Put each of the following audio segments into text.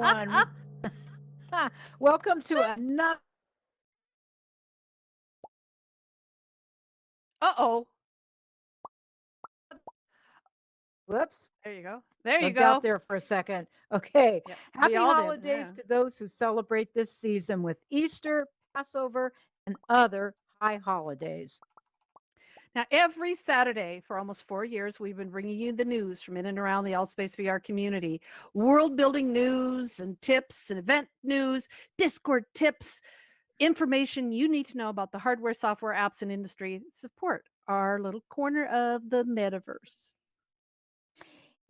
everyone. Welcome to another. Uh-oh. Whoops, There you go. There you bugged out go. there for a second. Okay. Yep. We Happy all did. holidays Yeah. to those who celebrate this season with Easter, Passover, and other high holidays. Now, every Saturday for almost 4 years, we've been bringing you the news from in and around the Allspace VR community. World building news and tips and event news, Discord tips, information you need to know about the hardware, software, apps, and industry support our little corner of the metaverse.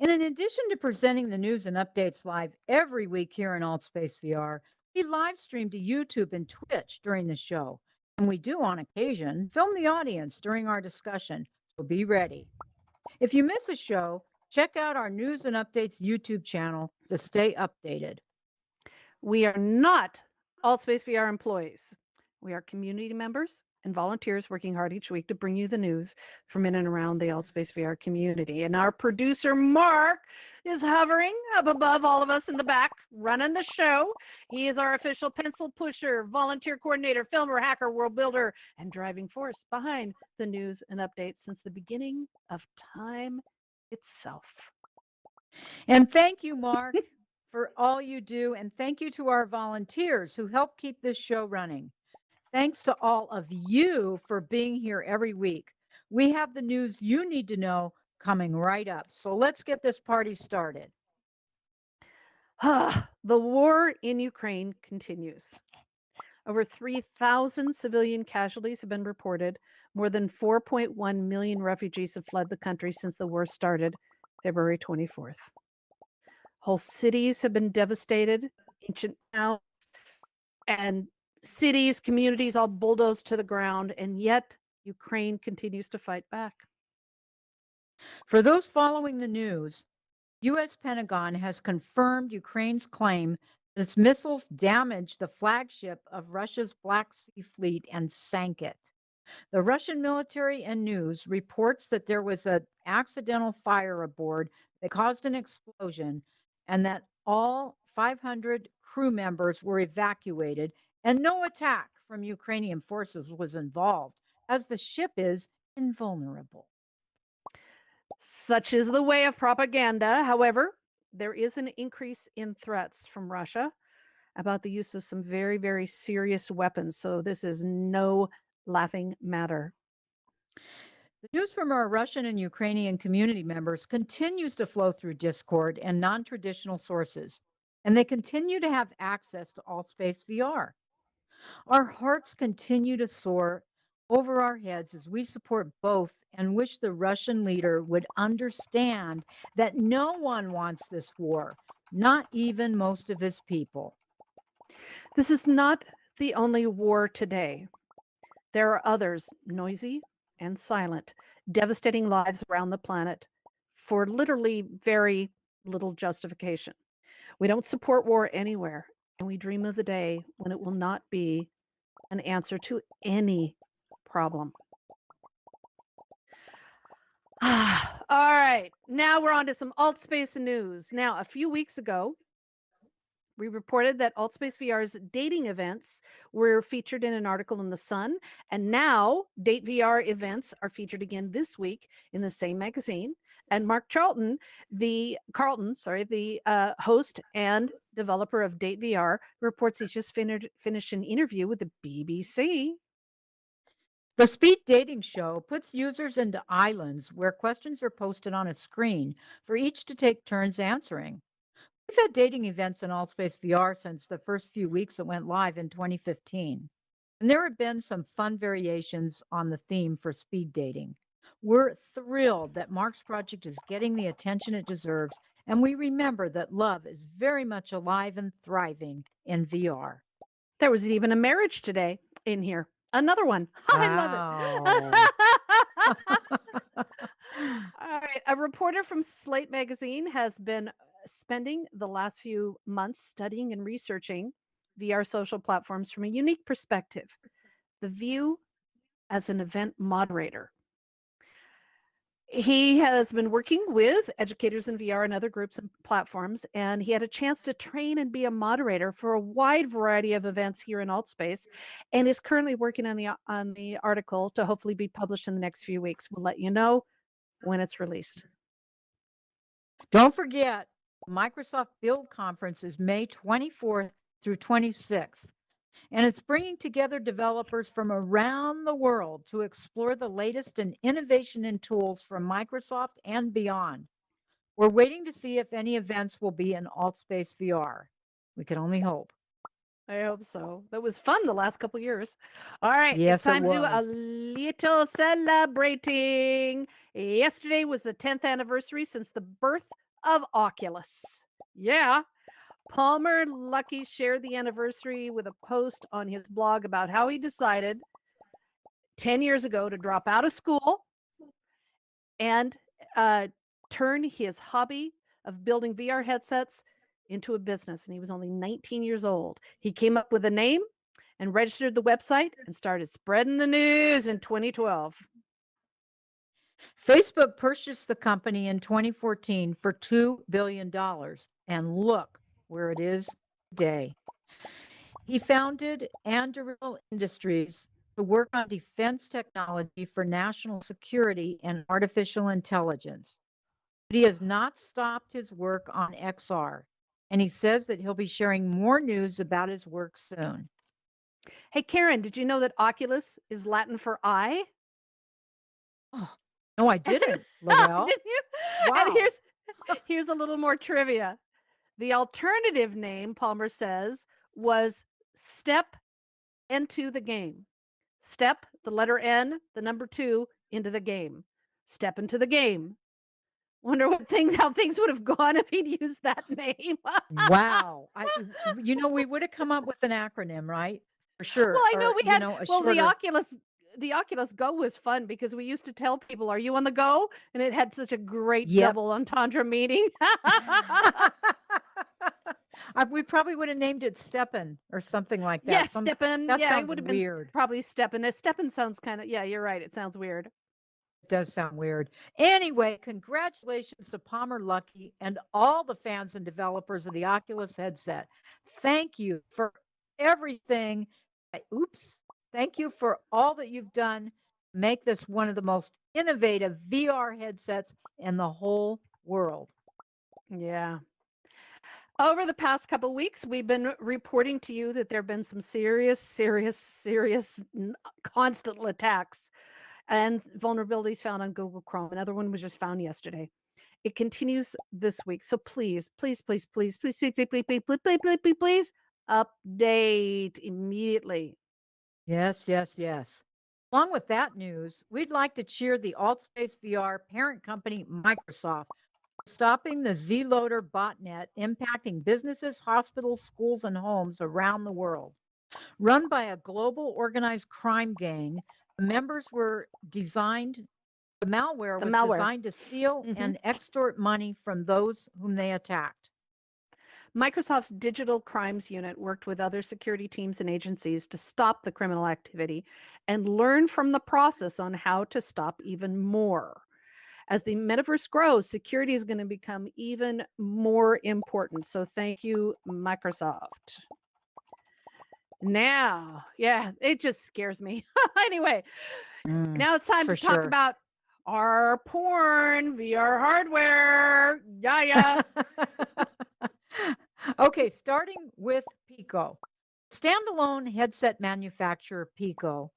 And in addition to presenting the news and updates live every week here in AltSpace VR, we live stream to YouTube and Twitch during the show. And we do, on occasion, film the audience during our discussion. So be ready. If you miss a show, check out our News and Updates YouTube channel to stay updated. We are not Allspace VR employees. We are community members and volunteers working hard each week to bring you the news from in and around the Allspace VR community. And our producer, Mark, is hovering up above all of us in the back, running the show. He is our official pencil pusher, volunteer coordinator, filmer, hacker, world builder, and driving force behind the news and updates since the beginning of time itself. And thank you, Mark, for all you do. And thank you to our volunteers who help keep this show running. Thanks to all of you for being here every week. We have the news you need to know coming right up. So let's get this party started. The war in Ukraine continues. Over 3,000 civilian casualties have been reported. More than 4.1 million refugees have fled the country since the war started February 24th. Whole cities have been devastated, ancient towns and cities, communities all bulldozed to the ground, and yet Ukraine continues to fight back. For those following the news, U.S. Pentagon has confirmed Ukraine's claim that its missiles damaged the flagship of Russia's Black Sea Fleet and sank it. The Russian military and news reports that there was an accidental fire aboard that caused an explosion and that all 500 crew members were evacuated and no attack from Ukrainian forces was involved, as the ship is invulnerable. Such is the way of propaganda. However, there is an increase in threats from Russia about the use of some very, very serious weapons. So this is no laughing matter. The news from our Russian and Ukrainian community members continues to flow through Discord and non traditional sources, and they continue to have access to AltSpace VR. Our hearts continue to soar over our heads as we support both and wish the Russian leader would understand that no one wants this war, not even most of his people. This is not the only war today. There are others, noisy and silent, devastating lives around the planet for literally very little justification. We don't support war anywhere, and we dream of the day when it will not be an answer to any problem. All right, now we're on to some AltSpace news. Now, a few weeks ago, we reported that AltSpace VR's dating events were featured in an article in The Sun, and now Date VR events are featured again this week in the same magazine. And Mark Carlton, the host and developer of Date VR, reports he's just finished an interview with the BBC. The Speed Dating Show puts users into islands where questions are posted on a screen for each to take turns answering. We've had dating events in AllSpace VR since the first few weeks that went live in 2015. And there have been some fun variations on the theme for speed dating. We're thrilled that Mark's project is getting the attention it deserves, and we remember that love is very much alive and thriving in VR. There was even a marriage today in here. Another one. I love Wow. it. All right. A reporter from Slate magazine has been spending the last few months studying and researching VR social platforms from a unique perspective, the view as an event moderator. He has been working with educators in VR and other groups and platforms, and he had a chance to train and be a moderator for a wide variety of events here in AltSpace, and is currently working on the article to hopefully be published in the next few weeks. We'll let you know when it's released. Don't forget, Microsoft Build Conference is May 24th through 26th, and it's bringing together developers from around the world to explore the latest in innovation and tools from Microsoft and beyond. We're waiting to see if any events will be in AltSpace VR. We can only hope. I hope so. That was fun the last couple years. All right, Yes, it's time it to do a was. little celebrating. Yesterday was the 10th anniversary since the birth of Oculus. Yeah. Palmer Luckey shared the anniversary with a post on his blog about how he decided 10 years ago to drop out of school and turn his hobby of building VR headsets into a business. And he was only 19 years old. He came up with a name and registered the website and started spreading the news in 2012. Facebook purchased the company in 2014 for $2 billion, and look where it is today. He founded Anduril Industries to work on defense technology for national security and artificial intelligence. But he has not stopped his work on XR, and he says that he'll be sharing more news about his work soon. Hey, Karen, did you know that Oculus is Latin for eye? Oh, no, I didn't, Lorel. Didn't you? Wow. And here's a little more trivia. The alternative name, Palmer says, was Step into the Game. Step, the letter N, the number 2, into the game. Step into the game. Wonder how things would have gone if he'd used that name. Wow. We would have come up with an acronym, right? For sure. Well, I know Or, we had. a Well, shorter. The Oculus Go was fun because we used to tell people, "Are you on the go?" And it had such a great Yep. double entendre meaning. We probably would have named it Steppen or something like that. Yes, Steppen. That Yeah, it sounds would have been weird. probably Steppen. Steppen sounds kind of. Yeah, you're right. It sounds weird. It does sound weird. Anyway, congratulations to Palmer Luckey and all the fans and developers of the Oculus headset. Thank you for everything. Oops. Thank you for all that you've done to make this one of the most innovative VR headsets in the whole world. Yeah. Over the past couple weeks, we've been reporting to you that there have been some serious, constant attacks and vulnerabilities found on Google Chrome. Another one was just found yesterday. It continues this week. So please update immediately. Yes, yes, yes. Along with that news, we'd like to cheer the AltSpace VR parent company, Microsoft, for stopping the Zloader botnet impacting businesses, hospitals, schools, and homes around the world. Run by a global organized crime gang, the malware was designed to steal and extort money from those whom they attacked. Microsoft's Digital Crimes Unit worked with other security teams and agencies to stop the criminal activity and learn from the process on how to stop even more. As the metaverse grows, security is going to become even more important. So thank you, Microsoft. Now, yeah, it just scares me. Anyway, now it's time to talk about our porn VR hardware. Yeah. Okay, starting with Pico. Standalone headset manufacturer Pico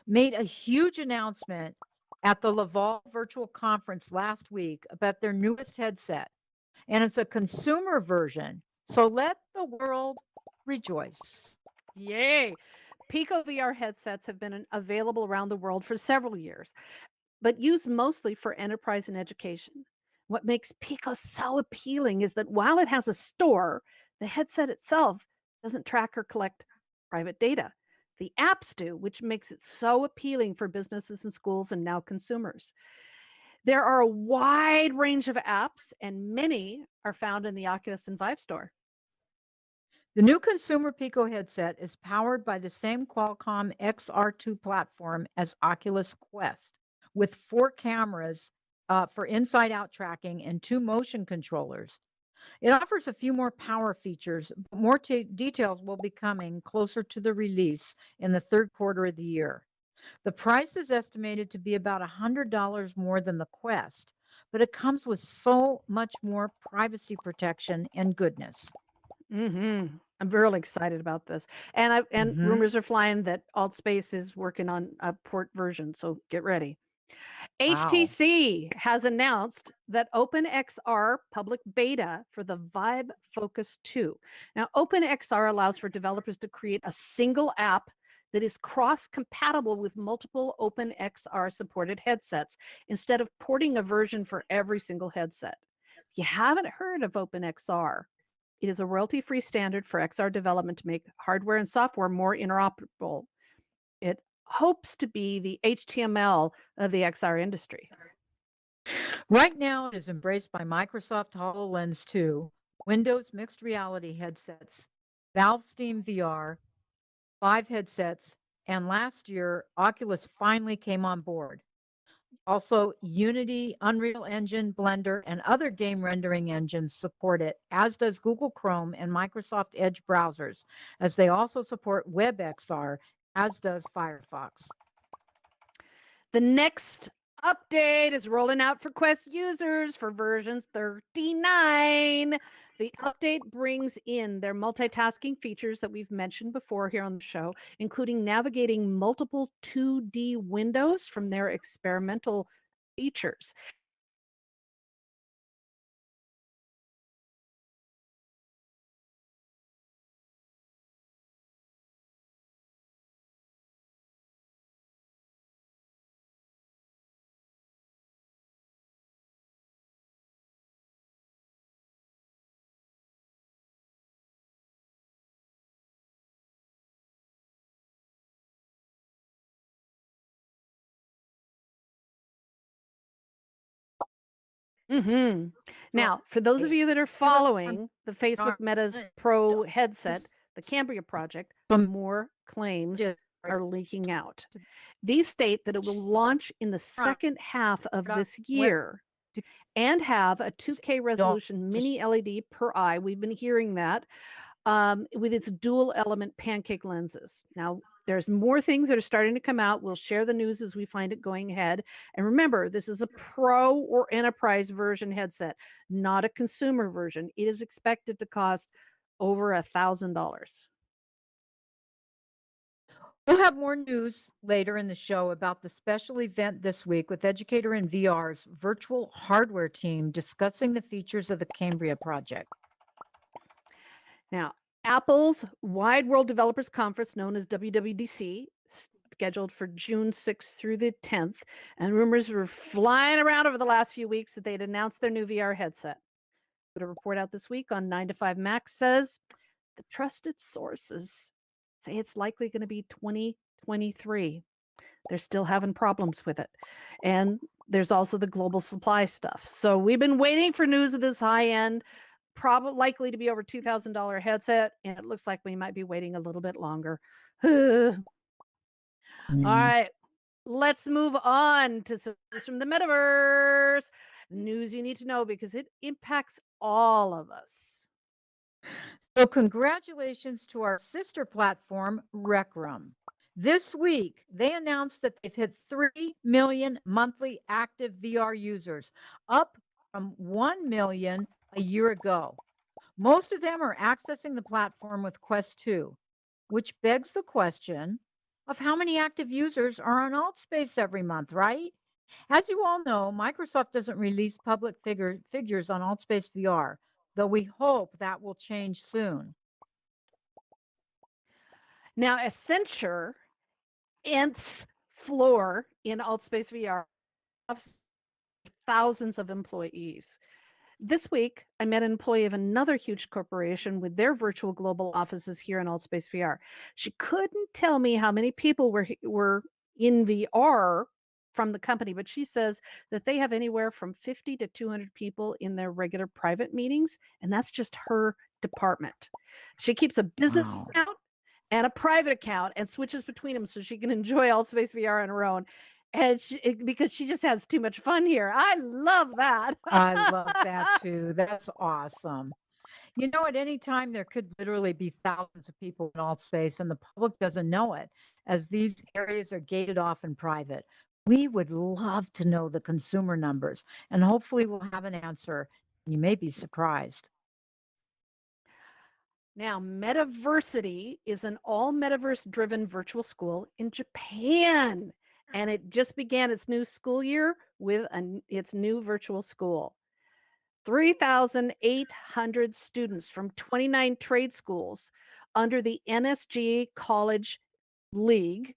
made a huge announcement at the Laval virtual conference last week about their newest headset. And it's a consumer version. So let the world rejoice. Yay. Pico VR headsets have been available around the world for several years, but used mostly for enterprise and education. What makes Pico so appealing is that while it has a store, the headset itself doesn't track or collect private data. The apps do, which makes it so appealing for businesses and schools and now consumers. There are a wide range of apps, and many are found in the Oculus and Vive store. The new consumer Pico headset is powered by the same Qualcomm XR2 platform as Oculus Quest, with 4 cameras for inside-out tracking and 2 motion controllers. It offers a few more power features, but more details will be coming closer to the release in the third quarter of the year. The price is estimated to be about $100 more than the Quest, but it comes with so much more privacy protection and goodness. I'm really excited about this, and Hmm. rumors are flying that AltSpace is working on a port version. So get ready. Wow. HTC has announced that OpenXR public beta for the Vibe Focus 2. Now, OpenXR allows for developers to create a single app that is cross compatible with multiple OpenXR supported headsets instead of porting a version for every single headset. If you haven't heard of OpenXR, it is a royalty free standard for XR development to make hardware and software more interoperable. It hopes to be the HTML of the XR industry. Right now, it is embraced by Microsoft HoloLens 2, Windows mixed reality headsets, Valve Steam VR, Vive headsets, and last year, Oculus finally came on board. Also, Unity, Unreal Engine, Blender, and other game rendering engines support it, as does Google Chrome and Microsoft Edge browsers, as they also support WebXR, as does Firefox. The next update is rolling out for Quest users for version 39. The update brings in their multitasking features that we've mentioned before here on the show, including navigating multiple 2D windows from their experimental features. Now, for those of you that are following the Facebook Meta's Pro headset, the Cambria project, more claims are leaking out. These state that it will launch in the second half of this year and have a 2K resolution mini LED per eye. We've been hearing that with its dual element pancake lenses. Now, there's more things that are starting to come out. We'll share the news as we find it going ahead. And remember, this is a pro or enterprise version headset, not a consumer version. It is expected to cost over $1,000. We'll have more news later in the show about the special event this week with Educator in VR's virtual hardware team discussing the features of the Cambria project. Now, Apple's Wide World Developers Conference, known as WWDC, scheduled for June 6th through the 10th, and rumors were flying around over the last few weeks that they'd announced their new VR headset. But a report out this week on 9 to 5 Mac says the trusted sources say it's likely going to be 2023. They're still having problems with it. And there's also the global supply stuff. So we've been waiting for news of this high-end, probably likely to be over $2,000 headset, and it looks like we might be waiting a little bit longer. All right, let's move on to some news from the metaverse. News you need to know because it impacts all of us. So congratulations to our sister platform, Rec Room. This week, they announced that they've hit 3 million monthly active VR users, up from 1 million a year ago. Most of them are accessing the platform with Quest 2, which begs the question of how many active users are on AltSpace every month, right? As you all know, Microsoft doesn't release public figures on AltSpace VR, though we hope that will change soon. Now, Accenture, nth floor in AltSpace VR, thousands of employees. This week, I met an employee of another huge corporation with their virtual global offices here in AltSpace VR. She couldn't tell me how many people were in VR from the company, but she says that they have anywhere from 50 to 200 people in their regular private meetings, and that's just her department. She keeps a business account and a private account and switches between them so she can enjoy AltSpace VR on her own. and because she just has too much fun here. I love that. I love that too. That's awesome. You know, at any time, there could literally be thousands of people in alt space, and the public doesn't know it, as these areas are gated off and private. We would love to know the consumer numbers, and hopefully, we'll have an answer. You may be surprised. Now, Metaversity is an all metaverse driven virtual school in Japan. And it just began its new school year with its new virtual school. 3,800 students from 29 trade schools under the NSG College League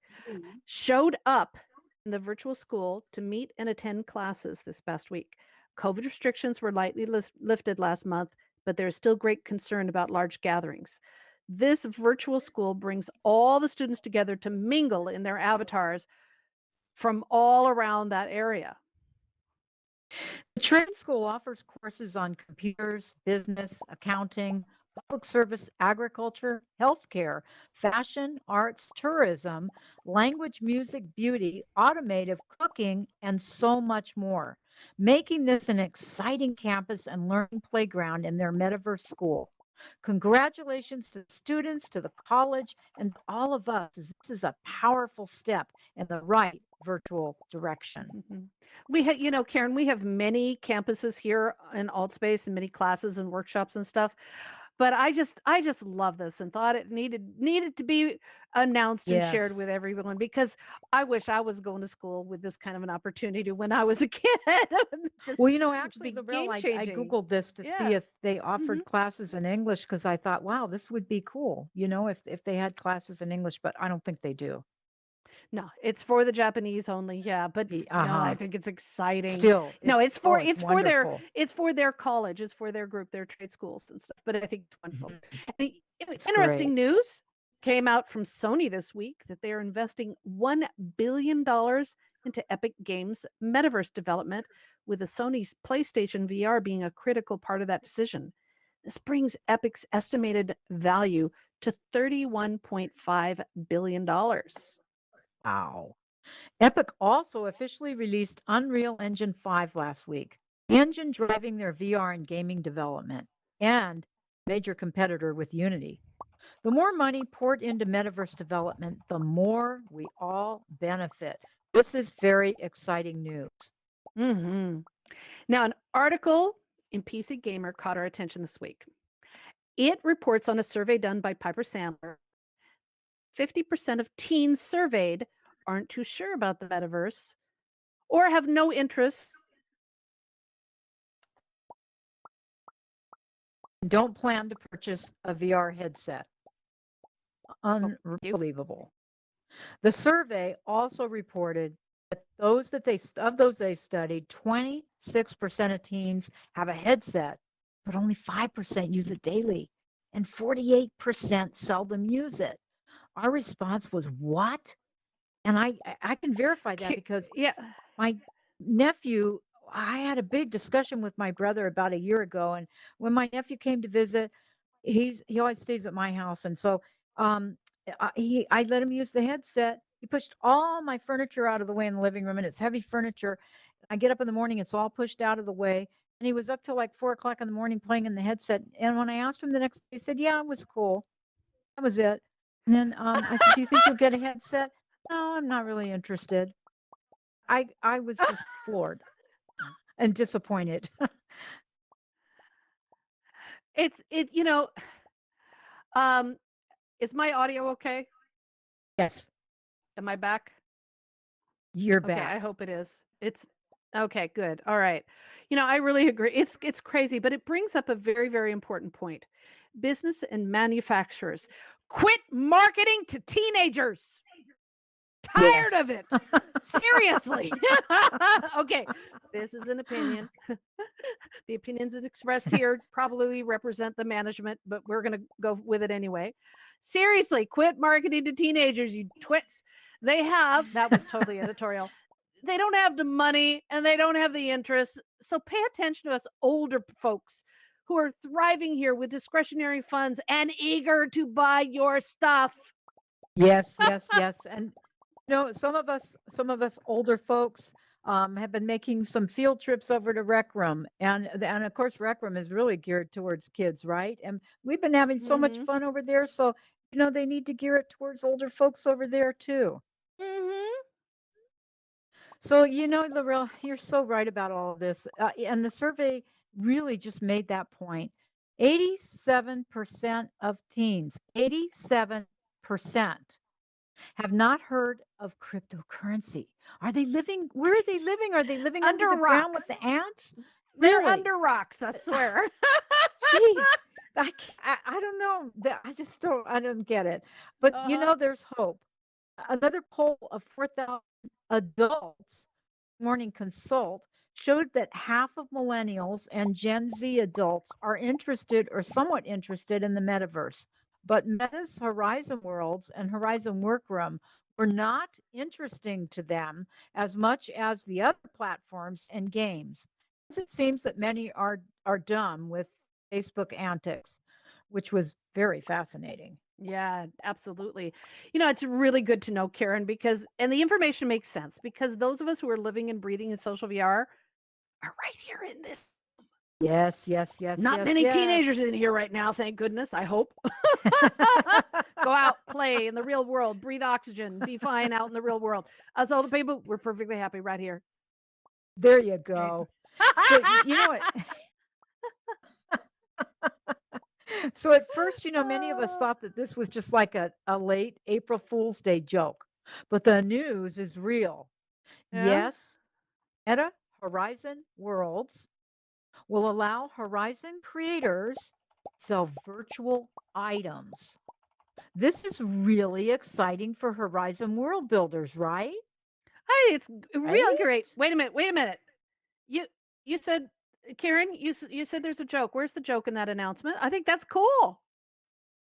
showed up in the virtual school to meet and attend classes this past week. COVID restrictions were lightly lifted last month, but there's still great concern about large gatherings. This virtual school brings all the students together to mingle in their avatars from all around that area. The trade school offers courses on computers, business, accounting, public service, agriculture, healthcare, fashion, arts, tourism, language, music, beauty, automotive, cooking, and so much more, making this an exciting campus and learning playground in their metaverse school. Congratulations to the students, to the college, and to all of us, as this is a powerful step in the right virtual direction. Mhm. We have, Karen, we have many campuses here in AltSpace and many classes and workshops and stuff. But I just love this and thought it needed to be announced and shared Yes. with everyone because I wish I was going to school with this kind of an opportunity when I was a kid. Well, Just actually, be Lorel, game I changing. Googled this to see Yeah. if they hmm offered classes in English because I thought, wow, this would be cool, if they had classes in English, but I don't think they do. No, it's for the Japanese only. Yeah, but still, I Uh-huh. think it's exciting. Still, No, it's, it's for oh, it's it's for their wonderful. it's for their college, it's for their group, their trade schools and stuff. But I think it's wonderful. Mhm. And It's interesting great. news came out from Sony this week that they are investing $1 billion into Epic Games metaverse development, with the Sony's PlayStation VR being a critical part of that decision. This brings Epic's estimated value to $31.5 billion. Wow. Epic also officially released Unreal Engine 5 last week, the engine driving their VR and gaming development, and major competitor with Unity. The more money poured into metaverse development, the more we all benefit. This is very exciting news. hmm Now, an article in PC Gamer caught our attention this week. It reports on a survey done by Piper Sandler. 50% of teens surveyed aren't too sure about the metaverse or have no interest. Don't plan to purchase a VR headset. Oh, you. Unbelievable. The survey also reported that those they studied, 26% of teens have a headset, but only 5% use it daily, and 48% seldom use it. Our response was, what? And I can verify that because Yeah. my nephew, I had a big discussion with my brother about a year ago, and when my nephew came to visit, he always stays at my house, and so um I let him use the headset. He pushed all my furniture out of the way in the living room, and it's heavy furniture. I get up in the morning, it's all pushed out of the way. And he was up till like 4 o'clock in the morning playing in the headset. And when I asked him the next day, he said, "Yeah, it was cool. That was it." And then I said, "Do you think you'll get a headset?" "No, I'm not really interested." I was just floored and disappointed. It's um is my audio okay? Yes, Am I back? you're Okay, I back. hope it is. It's okay, good. All right. I really agree. It's crazy, but it brings up a very, very important point. Business and manufacturers, quit marketing to teenagers. Tired Yes. of it. Seriously. Okay, this is an opinion. The opinions expressed here probably represent the management, but we're going to go with it anyway. Seriously, quit marketing to teenagers, you twits. That was totally editorial. They don't have the money and they don't have the interest. So pay attention to us older folks who are thriving here with discretionary funds and eager to buy your stuff. Yes, yes, yes. And Some of us older folks have been making some field trips over to Rec Room, and of course, Rec Room is really geared towards kids, right? And we've been having so much Mhm. fun over there, so they need to gear it towards older folks over there too. Mhm. So, Laurel, you're so right about all of this. And the survey really just made that point. 87% of teens, 87% have not heard of cryptocurrency. Where are they living? Are they living under Under the ground with rocks. the ants? They're Really? under rocks, I swear. Jeez. I don't know. I don't get it. But Uh-huh. there's hope. Another poll of 4,000 adults, Morning Consult, showed that half of millennials and Gen Z adults are interested or somewhat interested in the metaverse. But Meta's Horizon Worlds and Horizon Workroom were not interesting to them as much as the other platforms and games. It seems that many are done with Facebook antics, which was very fascinating. Yeah, absolutely. It's really good to know, Karen, and the information makes sense because those of us who are living and breathing in social VR are right here in this. Yes, yes, yes, Not yes, many yes. teenagers in here right now, thank goodness, I hope. Go out, play in the real world, breathe oxygen, be fine out in the real world. Us older people, we're perfectly happy right here. There you Okay. go. So you know what? So at first, many of us thought that this was just like a late April Fool's Day joke, but the news is real. Yeah. Yes, Meta Horizon Worlds will allow Horizon creators sell virtual items. This is really exciting for Horizon world builders, right? Hey, it's real Right? great. Wait a minute. Wait a minute. You you said, Karen, you said there's a joke. Where's the joke in that announcement? I think that's cool.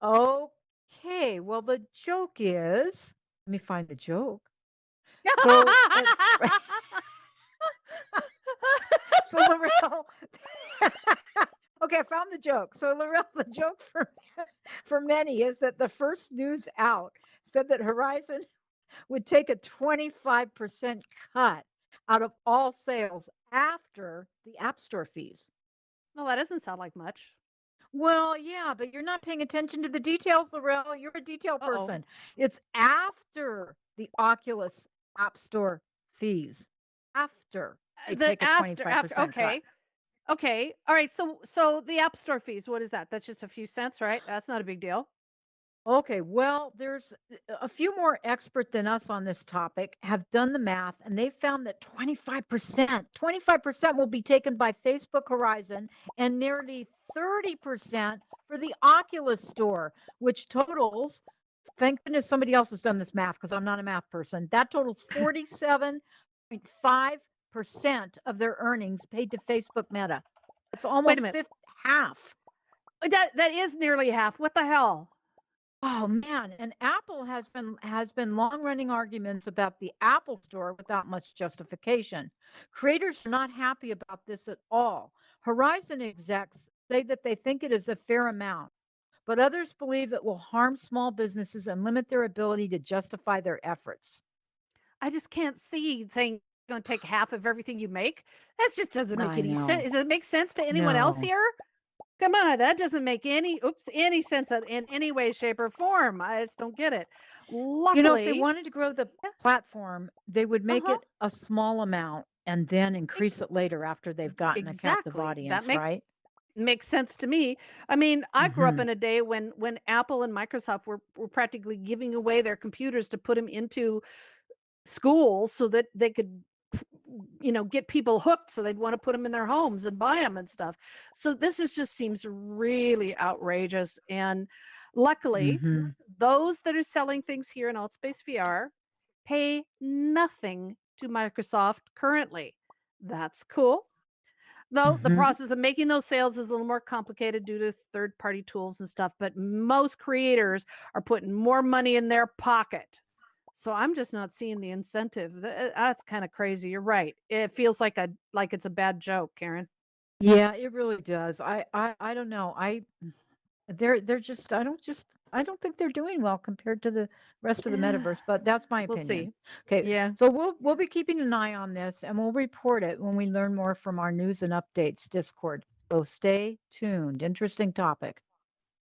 Okay, well, the joke is, let me find the joke. So, so Laurel, okay, I found the joke. So, Laurel, the joke for many is that the first news out said that Horizon would take a 25% cut out of all sales after the App Store fees. Well, that doesn't sound like much. Well, yeah, but you're not paying attention to the details, Laurel. You're a detail Uh-oh. person. It's after the Oculus App Store fees. After they The take a after 25% cut. okay. Okay. All right. So the App Store fees, what is that? That's just a few cents, right? That's not a big deal. Okay, well, there's a few more expert than us on this topic have done the math and they found that 25% will be taken by Facebook Horizon and nearly 30% for the Oculus store, which totals, thank goodness somebody else has done this math because I'm not a math person. That totals 47.5% of their earnings paid to Facebook Meta. It's Wait a almost minute. half. That is nearly half. What the hell? Oh man, and Apple has been long-running arguments about the Apple Store without much justification. Creators are not happy about this at all. Horizon execs say that they think it is a fair amount, but others believe it will harm small businesses and limit their ability to justify their efforts. I just can't see saying you're going to take half of everything you make. That just doesn't make I any sense. know. Does it make sense to anyone else No. here? Come on, that doesn't make any sense in any way, shape, or form. I just don't get it. If they Luckily, wanted to grow the yeah, platform, they would make uh-huh. it a small amount and then Ex- increase it later after they've gotten a captive Exactly. That audience, makes right? makes sense to me. I mean, I grew up Mhm. in a day when Apple and Microsoft were practically giving away their computers to put them into schools so that they could get people hooked so they'd want to put them in their homes and buy them and stuff. So this just seems really outrageous. And luckily, Mhm. those that are selling things here in AltSpace VR pay nothing to Microsoft currently. That's cool. Though the Mhm. process of making those sales is a little more complicated due to third party tools and stuff, but most creators are putting more money in their pocket. So I'm just not seeing the incentive. That's kind of crazy. You're right. It feels like it's a bad joke, Karen. Yeah, it really does. I don't know. They're just I don't just I don't think they're doing well compared to the rest of the metaverse, but that's my We'll opinion. see. Okay, Yeah. so we'll be keeping an eye on this and we'll report it when we learn more from our news and updates Discord. So stay tuned. Interesting topic.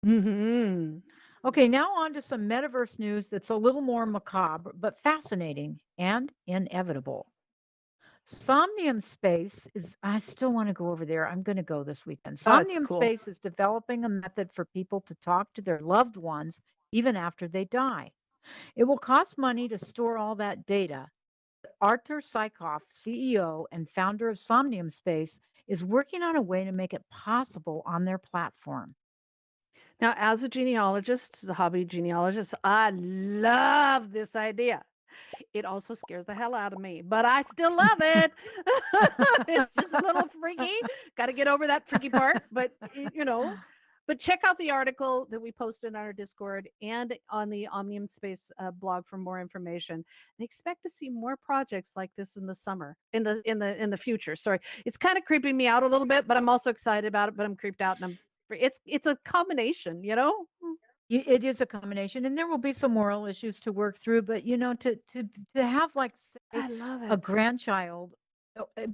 Hmm. Okay, now on to some metaverse news that's a little more macabre, but fascinating and inevitable. Somnium Space is, I still want to go over there. I'm going to go this weekend. Oh, it's Somnium cool. Space is developing a method for people to talk to their loved ones even after they die. It will cost money to store all that data. Arthur Sykoff, CEO and founder of Somnium Space, is working on a way to make it possible on their platform. Now, as a genealogist, as a hobby genealogist, I love this idea. It also scares the hell out of me, but I still love it. It's just a little freaky. Got to get over that freaky part, but but check out the article that we posted on our Discord and on the Omnium Space blog for more information. And expect to see more projects like this in the summer, in the future. Sorry, it's kind of creeping me out a little bit, but I'm also excited about it. But I'm creeped out, and it's a combination, you know. It is a combination, and there will be some moral issues to work through. But to have like say I love a it. grandchild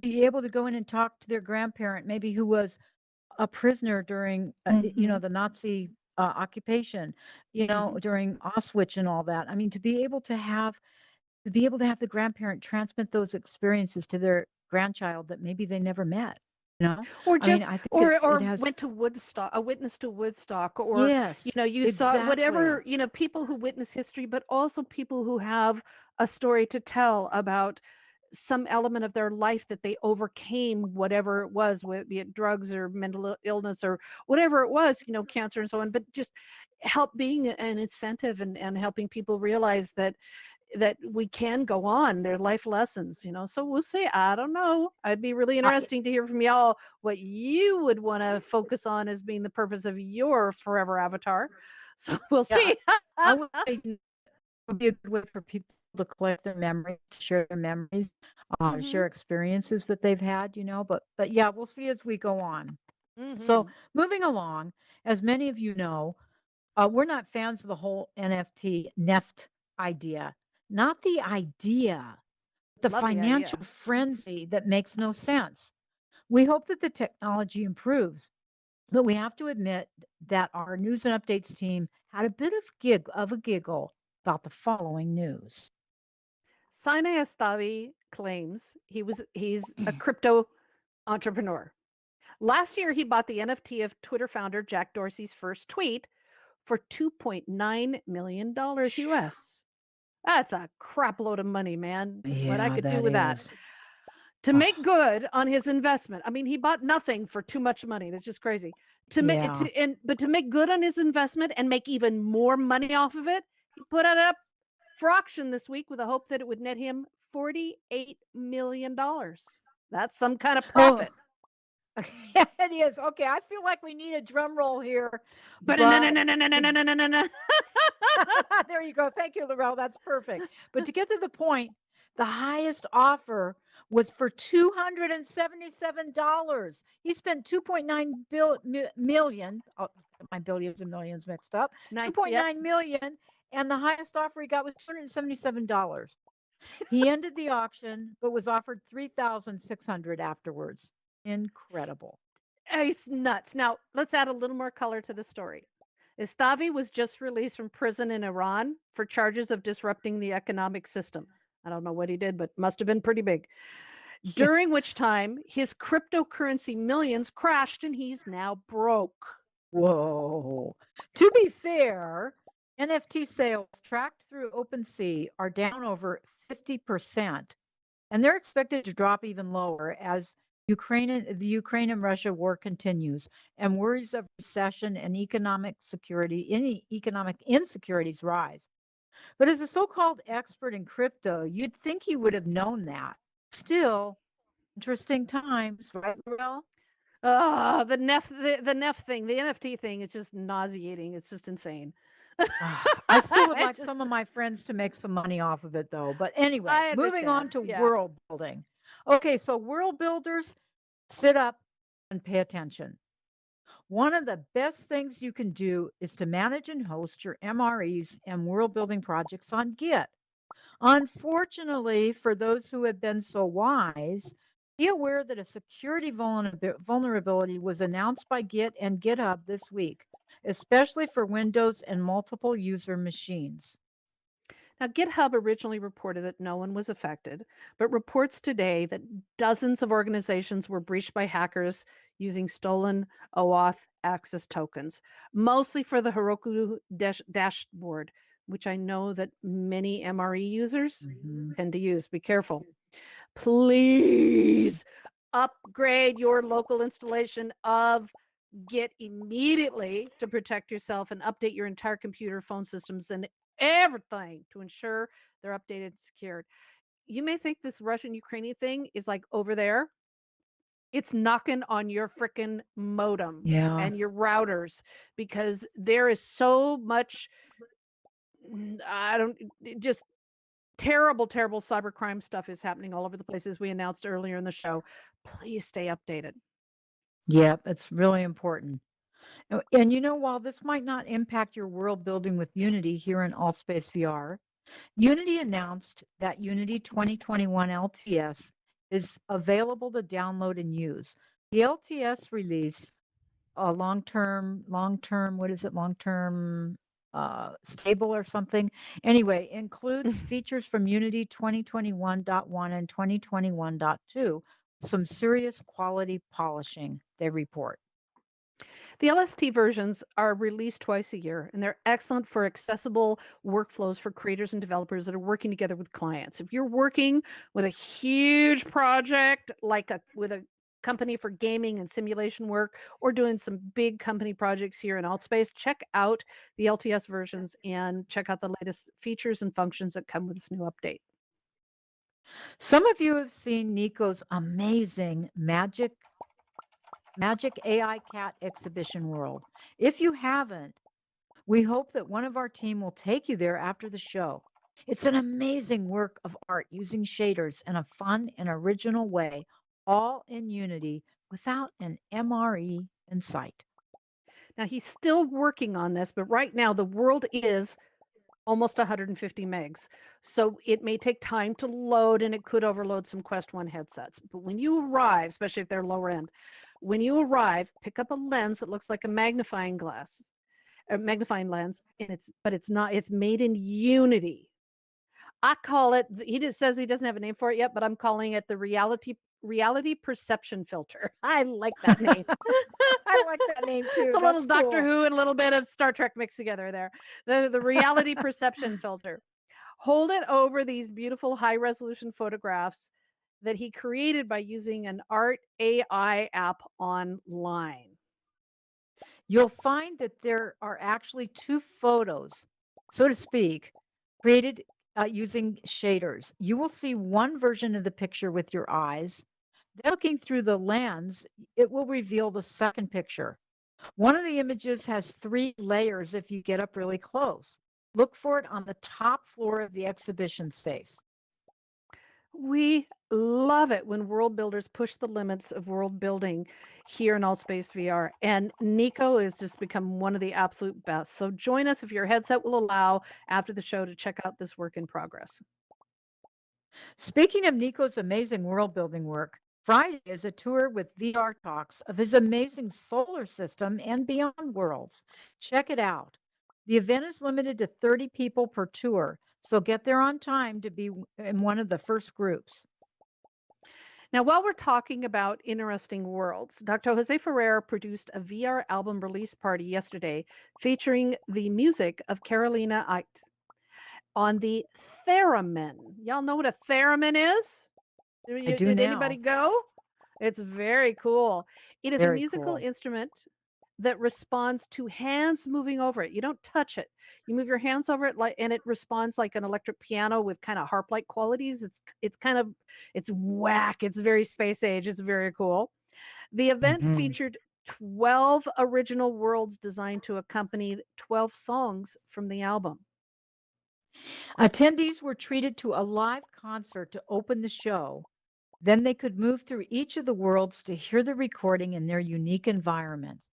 be able to go in and talk to their grandparent, maybe who was a prisoner during Hmm. the Nazi occupation, Hmm. during Auschwitz and all that. I mean, to be able to have the grandparent transmit those experiences to their grandchild that maybe they never met. You know, Or I mean, just I think it or has. went to Woodstock, a witness to Woodstock, or Yes, you saw exactly. whatever, people who witness history, but also people who have a story to tell about some element of their life that they overcame, whatever it was, be it drugs or mental illness or whatever it was, cancer and so on, but just help being an incentive, and helping people realize that we can go on. They're life lessons, so we'll see. I don't know. I'd be really I, interesting to hear from y'all what you would want to focus on as being the purpose of your forever avatar. So we'll yeah, see. I would say it would be a good way for people to collect their memories, to share their memories, Hmm. share experiences that they've had. But yeah, we'll see as we go on. So Hmm. moving along, as many of you know, we're not fans of the whole NFT NEFT idea. Not the idea, the Love the financial idea. frenzy that makes no sense. We hope that the technology improves, but we have to admit that our news and updates team had a bit of a giggle about the following news. Sinai Astavi claims he's a crypto entrepreneur. Last year, he bought the NFT of Twitter founder Jack Dorsey's first tweet for $2.9 million US. That's a crap load of money, man. What I Yeah, could do that with that. is. To Oh, make good on his investment. I mean, he bought nothing for too much money. That's just crazy. To make yeah. to and but to make good on his investment and make even more money off of it, he put it up for auction this week with the hope that it would net him $48 million. That's some kind of Oh, profit. it is. Okay, I feel like we need a drum roll here, But but there you go. Thank you, Laurel. That's perfect. But to get to the point, the highest offer was for $277. He spent 2.9 million. Oh, my billions and millions mixed up. nine. Yep. 2.9 million, and the highest offer he got was $277. He ended the auction, but was offered 3,600 afterwards. Incredible. It's nuts. Now, let's add a little more color to the story. Istavi was just released from prison in Iran for charges of disrupting the economic system. I don't know what he did, but must have been pretty big. Yeah. During which time his cryptocurrency millions crashed and he's now broke. Whoa. To be fair, NFT sales tracked through OpenSea are down over 50%, and they're expected to drop even lower as the Ukraine and Russia war continues and worries of recession and any economic insecurities rise. But as a so-called expert in crypto, you'd think he would have known that. Still, interesting times, right, Laurel? The NEF thing, the NFT thing is just nauseating. It's just insane. I still would I like just some of my friends to make some money off of it, though. But anyway, I moving on understand. to Yeah. world building. Okay, so world builders, sit up and pay attention. One of the best things you can do is to manage and host your MREs and world building projects on Git. Unfortunately, for those who have been so wise, be aware that a security vulnerability was announced by Git and GitHub this week, especially for Windows and multiple user machines. Now, GitHub originally reported that no one was affected, but reports today that dozens of organizations were breached by hackers using stolen OAuth access tokens, mostly for the Heroku dashboard, which I know that many MRE users Mhm. tend to use. Be careful. Please upgrade your local installation of Git immediately to protect yourself and update your entire computer, phone systems, and everything to ensure they're updated and secured. You may think this Russian Ukrainian thing is like over there. It's knocking on your freaking modem Yeah. and your routers because there is so much, I don't, just terrible, terrible cybercrime stuff is happening all over the places we announced earlier in the show. Please stay updated. Yep, it's really important. And while this might not impact your world building with Unity here in AltSpace VR, Unity announced that Unity 2021 LTS is available to download and use. The LTS release, long-term, what is it, long-term stable or something? Anyway, includes features from Unity 2021.1 and 2021.2, some serious quality polishing, they report. The LST versions are released twice a year, and they're excellent for accessible workflows for creators and developers that are working together with clients. If you're working with a huge project, like with a company for gaming and simulation work, or doing some big company projects here in Altspace, check out the LTS versions and check out the latest features and functions that come with this new update. Some of you have seen Nico's amazing Magic AI Cat exhibition world. If you haven't, we hope that one of our team will take you there after the show. It's an amazing work of art using shaders in a fun and original way, all in Unity without an MRE in sight. Now, he's still working on this, but right now the world is almost 150 megs. So it may take time to load and it could overload some Quest 1 headsets. But when you arrive, especially if they're lower end, when you arrive, pick up a lens that looks like a magnifying glass, a magnifying lens, and it's not, it's made in Unity. I call it, he just says he doesn't have a name for it yet, but I'm calling it the reality perception filter. I like that name. I like that name too. It's a little That's Doctor cool. Who and a little bit of Star Trek mixed together there. The reality perception filter. Hold it over these beautiful high resolution photographs that he created by using an art AI app online. You'll find that there are actually two photos, so to speak, created using shaders. You will see one version of the picture with your eyes. Then looking through the lens, it will reveal the second picture. One of the images has 3 layers if you get up really close. Look for it on the top floor of the exhibition space. We love it when world builders push the limits of world building here in Altspace VR. And Nico has just become one of the absolute best. So join us if your headset will allow after the show to check out this work in progress. Speaking of Nico's amazing world building work, Friday is a tour with VR talks of his amazing solar system and beyond worlds. Check it out. The event is limited to 30 people per tour, so get there on time to be in one of the first groups. Now, while we're talking about interesting worlds, Dr. Jose Ferrer produced a VR album release party yesterday featuring the music of Carolina Eicht on the theremin. Y'all know what a theremin is? I do Did anybody now. go? It's very cool. It is a Very musical cool. instrument that responds to hands moving over it. You don't touch it. You move your hands over it and it responds like an electric piano with kind of harp-like qualities. It's whack. It's very space age. It's very cool. The event Mhm. featured 12 original worlds designed to accompany 12 songs from the album. Attendees were treated to a live concert to open the show. Then they could move through each of the worlds to hear the recording in their unique environment.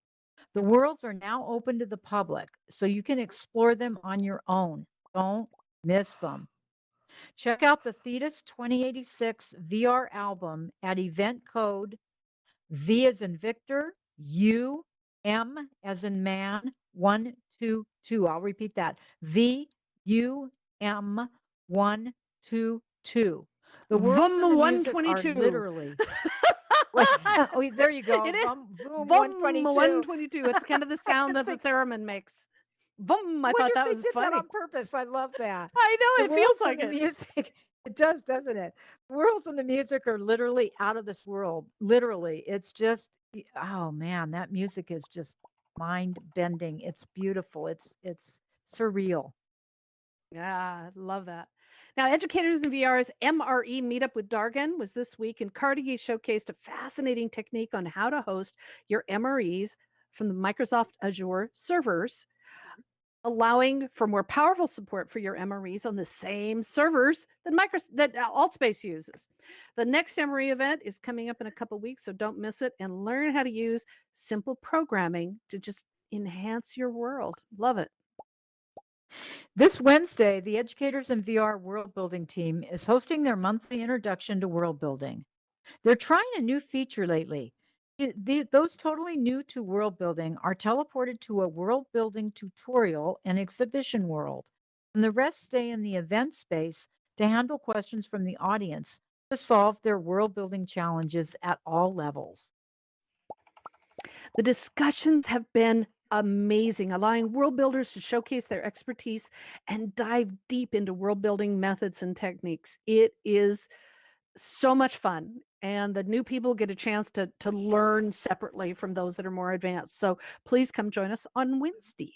The worlds are now open to the public, so you can explore them on your own. Don't miss them. Check out the Thetis 2086 VR album at event code V as in Victor, U, M as in man, 122. I'll repeat that. V, U, M, 122. The worlds and Vum the music are 122. literally. Wait, oh, there you go. It is. Boom, Vum 122. 122. It's kind of the sound that the theremin makes. Vum. I Wonder thought if that they was did that funny. on purpose. I love that. I The know, it feels worlds and like the it. music, it does, doesn't it? The worlds and the music are literally out of this world. Literally. It's just, oh man, that music is just mind bending. It's beautiful. It's surreal. Yeah, I love that. Now, Educators in VR's MRE meetup with Dargan was this week, and Carnegie showcased a fascinating technique on how to host your MREs from the Microsoft Azure servers, allowing for more powerful support for your MREs on the same servers that Altspace uses. The next MRE event is coming up in a couple weeks, so don't miss it and learn how to use simple programming to just enhance your world. Love it. This Wednesday, the Educators in VR World Building team is hosting their monthly introduction to world building. They're trying a new feature lately. Those totally new to world building are teleported to a world building tutorial and exhibition world, and the rest stay in the event space to handle questions from the audience to solve their world building challenges at all levels. The discussions have been amazing, allowing world builders to showcase their expertise and dive deep into world building methods and techniques. It is so much fun. And the new people get a chance to learn separately from those that are more advanced. So please come join us on Wednesday.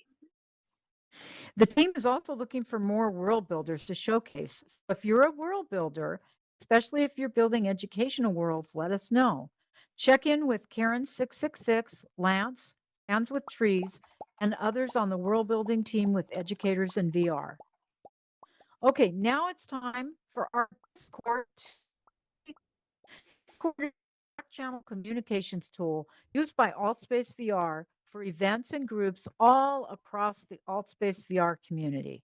The team is also looking for more world builders to showcase. So if you're a world builder, especially if you're building educational worlds, let us know. Check in with Karen666, Lance, Hands with Trees, and others on the world building team with Educators in VR. Okay, now it's time for our Discord. Discord is a channel communications tool used by Altspace VR for events and groups all across the Altspace VR community.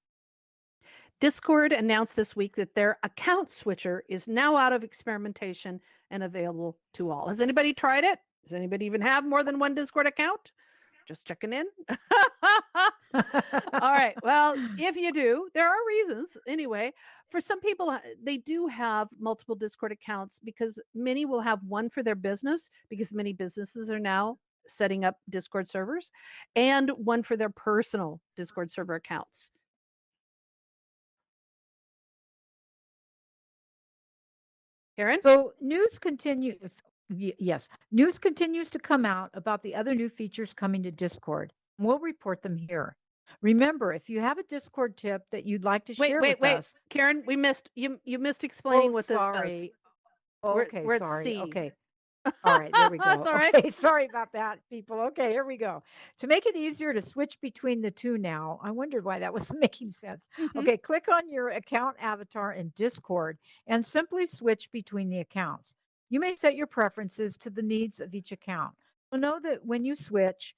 Discord announced this week that their account switcher is now out of experimentation and available to all. Has anybody tried it? Does anybody even have more than one Discord account? Just checking in. All right. Well, if you do, there are reasons. Anyway, for some people, they do have multiple Discord accounts because many will have one for their business, because many businesses are now setting up Discord servers, and one for their personal Discord server accounts. Karen? So news continues. Yes, news continues to come out about the other new features coming to Discord. We'll report them here. Remember, if you have a Discord tip that you'd like to share with us. Karen, we missed you missed explaining what this does. Sorry. Okay, We're sorry. C. Okay. All right, there we go. That's all right. Okay, sorry about that, people. Okay, here we go. To make it easier to switch between the two now, I wondered why that wasn't making sense. Okay, click on your account avatar in Discord and simply switch between the accounts. You may set your preferences to the needs of each account. So know that when you switch,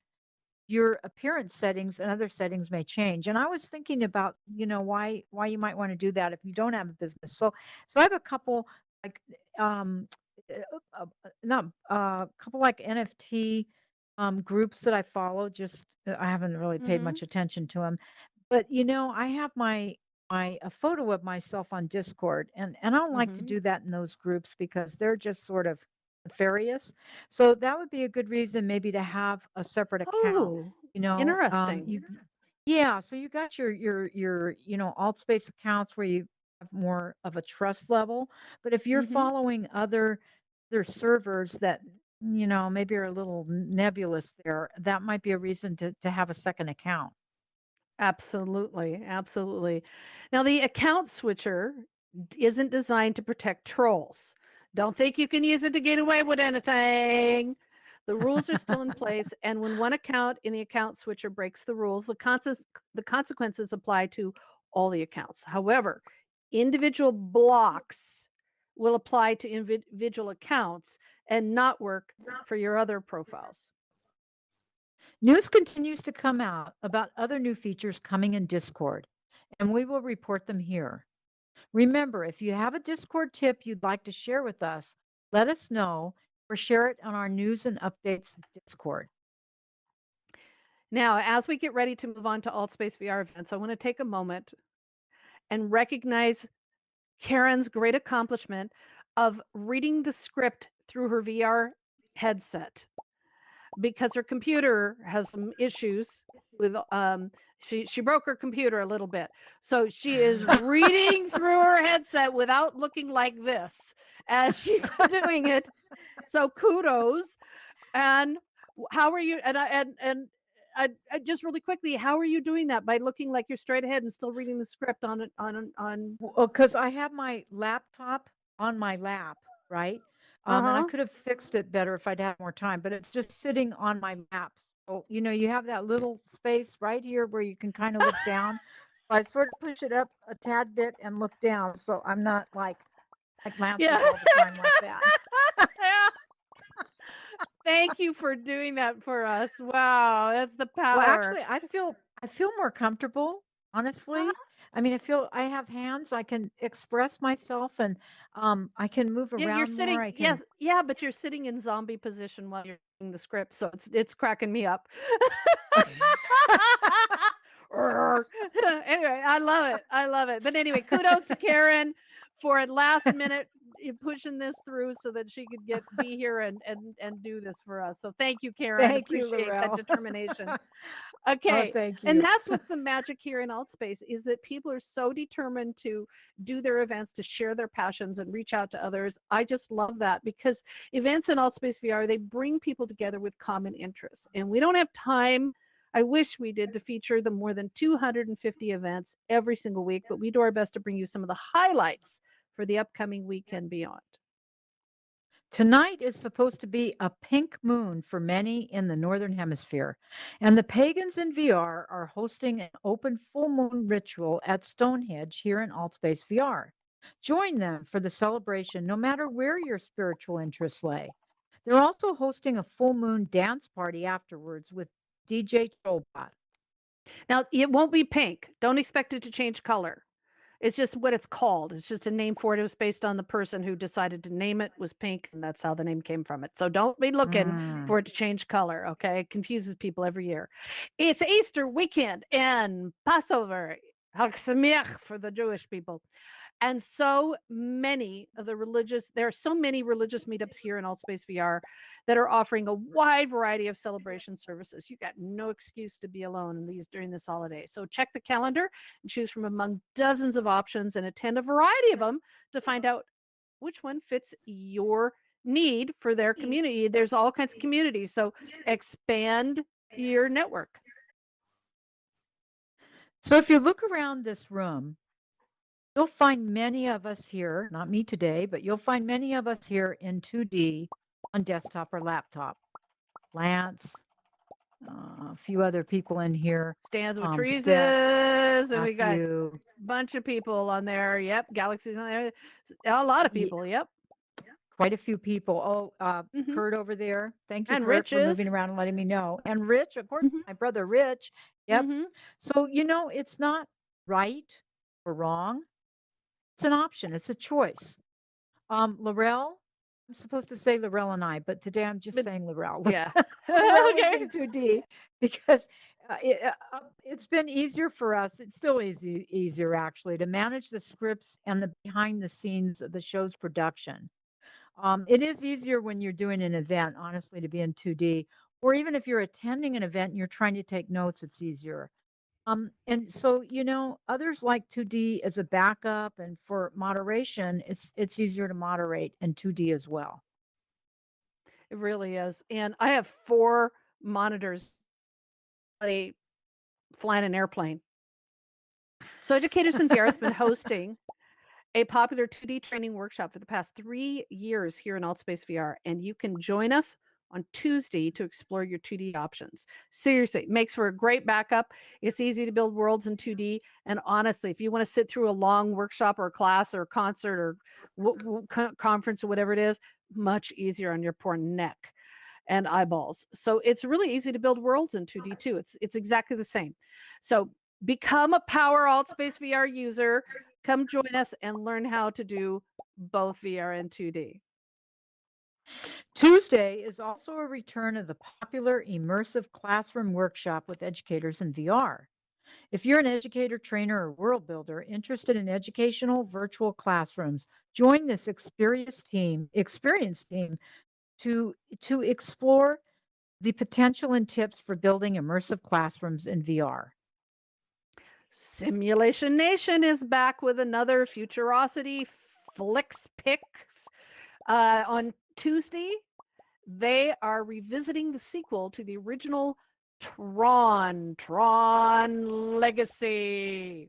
your appearance settings and other settings may change. And I was thinking about, why you might want to do that if you don't have a business. So I have a couple like not a couple like NFT groups that I follow. Just I haven't really paid much attention to them, but I have a photo of myself on Discord, and I don't like to do that in those groups because they're just sort of nefarious. So that would be a good reason maybe to have a separate account. Oh, interesting. Yeah, so you got your Altspace accounts where you have more of a trust level, but if you're following other servers that maybe are a little nebulous there, that might be a reason to have a second account. Absolutely, absolutely. Now, the account switcher isn't designed to protect trolls. Don't think you can use it to get away with anything. The rules are still in place, and when one account in the account switcher breaks the rules, the consequences apply to all the accounts. However, individual blocks will apply to individual accounts and not work for your other profiles. News continues to come out about other new features coming in Discord, and we will report them here. Remember, if you have a Discord tip you'd like to share with us, let us know or share it on our news and updates Discord. Now, as we get ready to move on to AltSpace VR events, I want to take a moment and recognize Karen's great accomplishment of reading the script through her VR headset because her computer has some issues with she broke her computer a little bit. So she is reading through her headset without looking like this as she's doing it. So kudos. And how are you I just really quickly, how are you doing that by looking like you're straight ahead and still reading the script on Well, because I have my laptop on my lap, right? And I could have fixed it better if I'd had more time, but it's just sitting on my lap. So, you have that little space right here where you can kind of look down. So I sort of push it up a tad bit and look down. So I'm not like Lance Yeah. all the time like that. Thank you for doing that for us. Wow, that's the power. Well, actually, I feel more comfortable, honestly. I mean, I feel I have hands. I can express myself, and I can move Yeah, around you're sitting. more. I can. Yes, yeah, but you're sitting in zombie position while you're reading the script, so it's cracking me up. Anyway, I love it. I love it. But anyway, kudos to Karen for at last minute pushing this through so that she could be here and do this for us. So thank you, Karen. Thank you, Appreciate that Laurel. determination. Oh, Okay. thank you. And that's what's the magic here in Altspace is that people are so determined to do their events, to share their passions and reach out to others. I just love that because events in Altspace VR, they bring people together with common interests. And we don't have time. I wish we did to feature the more than 250 events every single week, but we do our best to bring you some of the highlights for the upcoming week and beyond. Tonight is supposed to be a pink moon for many in the Northern Hemisphere, and the pagans in VR are hosting an open full moon ritual at Stonehenge here in Altspace VR. Join them for the celebration no matter where your spiritual interests lay. They're also hosting a full moon dance party afterwards with DJ Trollbot. Now, it won't be pink. Don't expect it to change color. It's just what it's called. It's just a name for it. It was based on the person who decided to name it was pink, and that's how the name came from it. So don't be looking for it to change color, okay? It confuses people every year. It's Easter weekend and Passover, Chag Sameach for the Jewish people. And so many of there are so many religious meetups here in Altspace VR that are offering a wide variety of celebration services. You got no excuse to be alone in these during this holiday. So check the calendar and choose from among dozens of options and attend a variety of them to find out which one fits your need for their community. There's all kinds of communities, so expand your network. So if you look around this room, you'll find many of us here, not me today, but you'll find many of us here in 2D on desktop or laptop. Lance, a few other people in here. Stands with Steph, Teresa's, and we got Matthew. a bunch of people on there. Yep, Galaxy's on there. A lot of people. Yep. Quite a few people. Oh, Kurt over there. Thank you, And Kurt, Rich for moving around and letting me know. And Rich, of course, my brother Rich. Yep. So, it's not right or wrong. It's an option. It's a choice. Laurel, I'm supposed to say Laurel and I, but today I'm just saying Laurel. Yeah. Okay. 2D because it's been easier for us. It's still easier actually to manage the scripts and the behind the scenes of the show's production. It is easier when you're doing an event, honestly, to be in 2D, or even if you're attending an event and you're trying to take notes, it's easier. And so, others like 2D as a backup, and for moderation, it's easier to moderate in 2D as well. It really is. And I have 4 monitors flying an airplane. So Educators in VR has been hosting a popular 2D training workshop for the past 3 years here in Altspace VR, and you can join us on Tuesday to explore your 2D options. Seriously, it makes for a great backup. It's easy to build worlds in 2D. And honestly, if you want to sit through a long workshop or a class or a concert or conference or whatever it is, much easier on your poor neck. and eyeballs. So it's really easy to build worlds in 2D too. It's exactly the same. So become a Power Altspace VR user. Come join us and learn how to do both VR and 2D. Tuesday is also a return of the popular immersive classroom workshop with educators in VR. If you're an educator, trainer, or world builder interested in educational virtual classrooms, join this experienced team to explore the potential and tips for building immersive classrooms in VR. Simulation Nation is back with another Futurosity Flicks Picks on Tuesday. They are revisiting the sequel to the original Tron Legacy.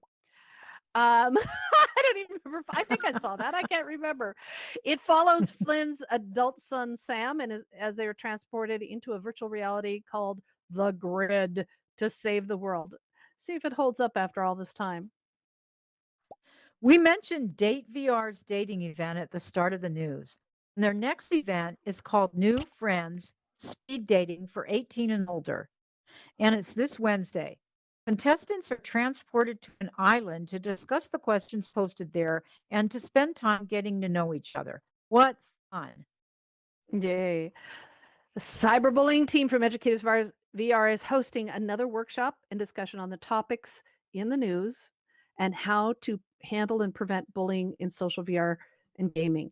I don't even remember. I think I saw that. I can't remember. It follows Flynn's adult son Sam and as they are transported into a virtual reality called the Grid to save the world. See if it holds up after all this time. We mentioned Date VR's dating event at the start of the news. And their next event is called New Friends Speed Dating for 18 and older. And it's this Wednesday. Contestants are transported to an island to discuss the questions posted there and to spend time getting to know each other. What fun! Yay. The cyberbullying team from Educators VR is hosting another workshop and discussion on the topics in the news and how to handle and prevent bullying in social VR and gaming.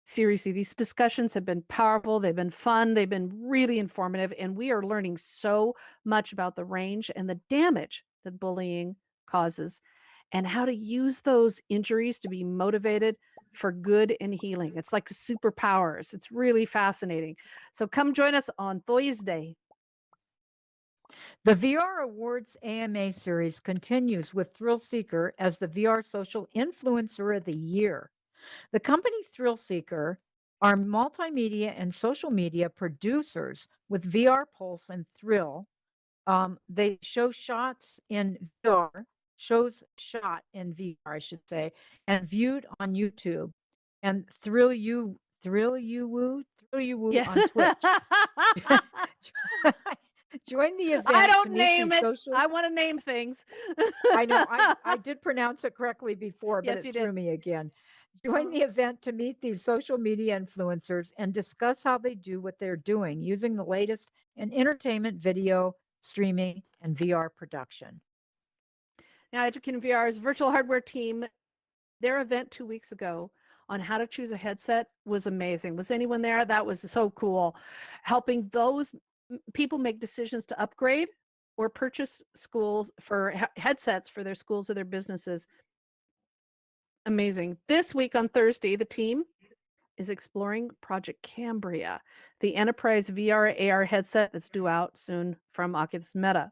Seriously, these discussions have been powerful. They've been fun. They've been really informative. And we are learning so much about the range and the damage that bullying causes and how to use those injuries to be motivated for good and healing. It's like superpowers. It's really fascinating. So come join us on Thursday. The VR Awards AMA series continues with Thrill Seeker as the VR Social Influencer of the Year. The company Thrill Seeker are multimedia and social media producers with VR Pulse and Thrill. They show shots in VR, shows shot in VR, I should say, and viewed on YouTube. And Thrill You Woo Yes. on Twitch. Join the event I to don't meet name these it. social. I want to name things. I know I did pronounce it correctly before, but Yes, you it threw did. me again. Join the event to meet these social media influencers and discuss how they do what they're doing using the latest in entertainment, video, streaming, and VR production. Now, Educating VR's virtual hardware team, their event 2 weeks ago on how to choose a headset was amazing. Was anyone there? That was so cool. Helping those people make decisions to upgrade or purchase schools for headsets for their schools or their businesses. Amazing. This week on Thursday, the team is exploring Project Cambria, the enterprise VR AR headset that's due out soon from Oculus Meta.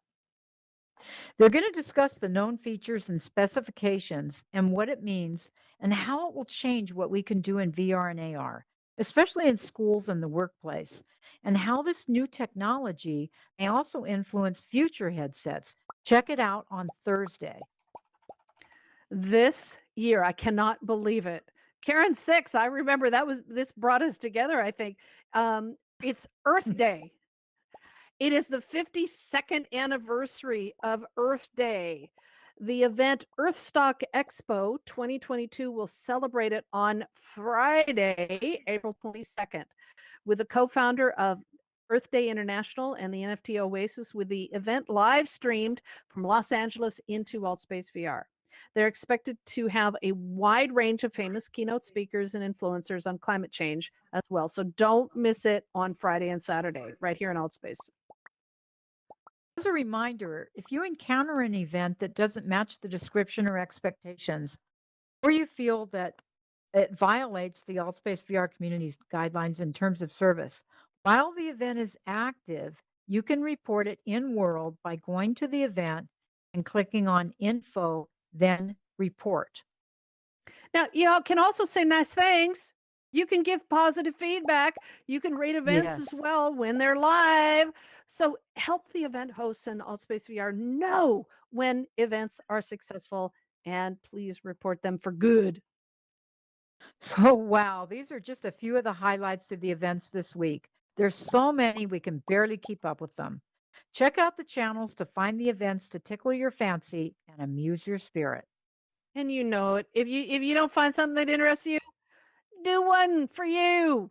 They're going to discuss the known features and specifications and what it means and how it will change what we can do in VR and AR, especially in schools and the workplace, and how this new technology may also influence future headsets. Check it out on Thursday. This year, I cannot believe it. Karen 6, I remember this brought us together, I think. It's Earth Day. It is the 52nd anniversary of Earth Day. The event Earthstock Expo 2022 will celebrate it on Friday, April 22nd, with the co-founder of Earth Day International and the NFT Oasis, with the event live streamed from Los Angeles into Altspace VR. They're expected to have a wide range of famous keynote speakers and influencers on climate change as well. So don't miss it on Friday and Saturday, right here in Altspace. As a reminder, if you encounter an event that doesn't match the description or expectations, or you feel that it violates the Altspace VR community's guidelines in terms of service, while the event is active, you can report it in World by going to the event and clicking on Info, then Report. Now, you all can also say nice things. You can give positive feedback. You can rate events as Yes. well when they're live. So help the event hosts and Altspace VR know when events are successful, and please report them for good. So, wow, these are just a few of the highlights of the events this week. There's so many we can barely keep up with them. Check out the channels to find the events to tickle your fancy and amuse your spirit. And you know it. If you don't find something that interests you, do one for you.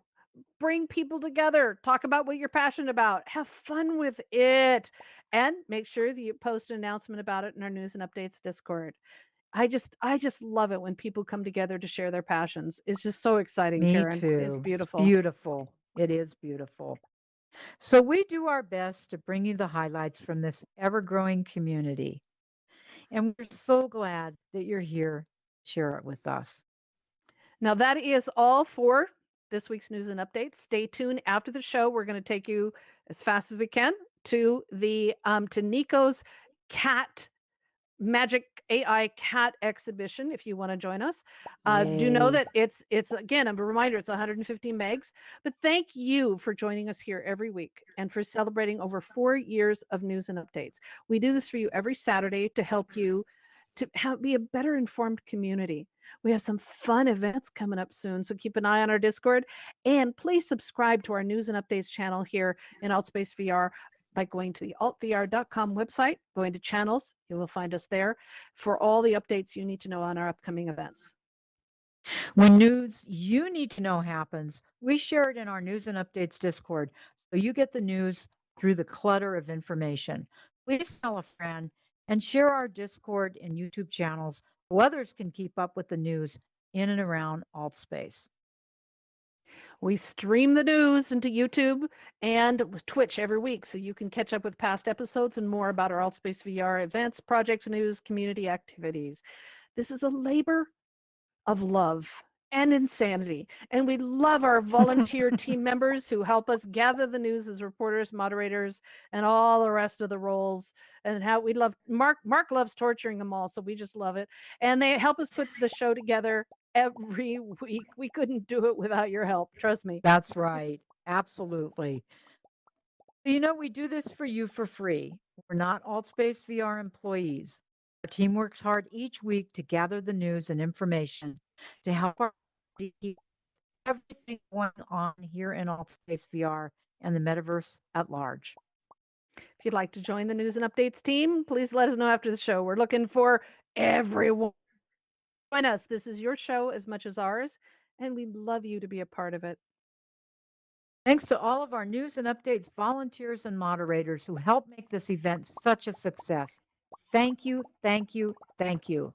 Bring people together. Talk about what you're passionate about. Have fun with it. And make sure that you post an announcement about it in our news and updates Discord. I just love it when people come together to share their passions. It's just so exciting, Me Karen. It's too. It's beautiful. beautiful. It is beautiful. So we do our best to bring you the highlights from this ever-growing community. And we're so glad that you're here to share it with us. Now that is all for this week's news and updates. Stay tuned after the show. We're going to take you as fast as we can to the to Nico's cat magic AI cat exhibition if you want to join us. Do know Yay. that it's again a reminder it's 150 megs. But thank you for joining us here every week and for celebrating over 4 years of news and updates. We do this for you every Saturday to help you to be a better informed community. We have some fun events coming up soon, so keep an eye on our Discord. And please subscribe to our news and updates channel here in Altspace VR by going to the altvr.com website, going to channels. You will find us there for all the updates you need to know on our upcoming events. When news you need to know happens, we share it in our news and updates Discord so you get the news through the clutter of information. Please tell a friend and share our Discord and YouTube channels so others can keep up with the news in and around Altspace. We stream the news into YouTube and Twitch every week, so you can catch up with past episodes and more about our Altspace VR events, projects, news, community activities. This is a labor of love and insanity, and we love our volunteer team members who help us gather the news as reporters, moderators, and all the rest of the roles. And how we love Mark loves torturing them all, so we just love it. And they help us put the show together every week. We couldn't do it without your help, trust me. That's right. Absolutely. We do this for you for free. We're not Altspace VR employees. Our team works hard each week to gather the news and information to help our keep everything going on here in Altspace VR and the metaverse at large. If you'd like to join the news and updates team, please let us know after the show. We're looking for everyone. Join us. This is your show as much as ours, and we'd love you to be a part of it. Thanks to all of our news and updates volunteers and moderators who help make this event such a success. Thank you, thank you, thank you.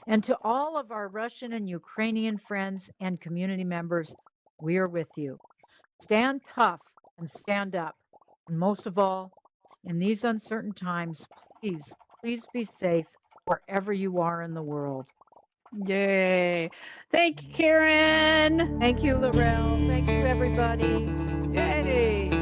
And to all of our Russian and Ukrainian friends and community members, we are with you. Stand tough and stand up. And most of all, in these uncertain times, please be safe wherever you are in the world. Yay. Thank you, Karen. Thank you, Laurel. Thank you, everybody. Yay.